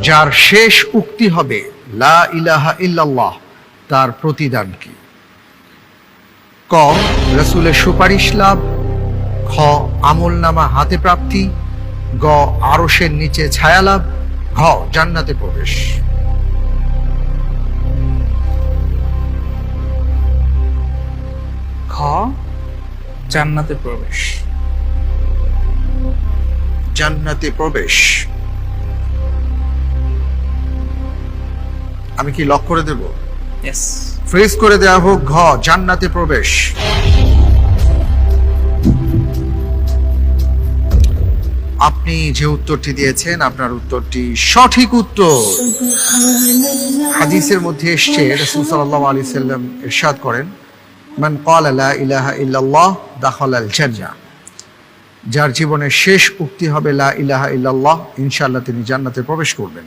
যার শেষ উক্তি হবে লা ইলাহা ইল্লাল্লাহ, তার প্রতিদান কি? ক, রাসূলের সুপারিশ লাভ, খ, আমলনামা হাতে প্রাপ্তি, গ, আরশের নিচে ছায়া লাভ, ঘ, জান্নাতে প্রবেশ। খ, জান্নাতে প্রবেশ। জান্নাতে প্রবেশ। আমি কি লক করে দেব? ইয়েস। ফ্রিজ করে দেওয়া হোক, ঘ, জান্নাতে প্রবেশ। আপনি যে উত্তরটি দিয়েছেন আপনার উত্তরটি সঠিক উত্তর। হাদিসের মধ্যে এসছে রাসূল সাল্লাল্লাহু আলাইহি সাল্লাম ইরশাদ করেন, মান ক্বালা লা ইলাহা ইল্লাল্লাহ দাখালাল জান্নাহ, যার জীবনের শেষ উক্তি হবে লা ইলাহা ইল্লাল্লাহ, ইনশাআল্লাহ তিনি জান্নাতে প্রবেশ করবেন।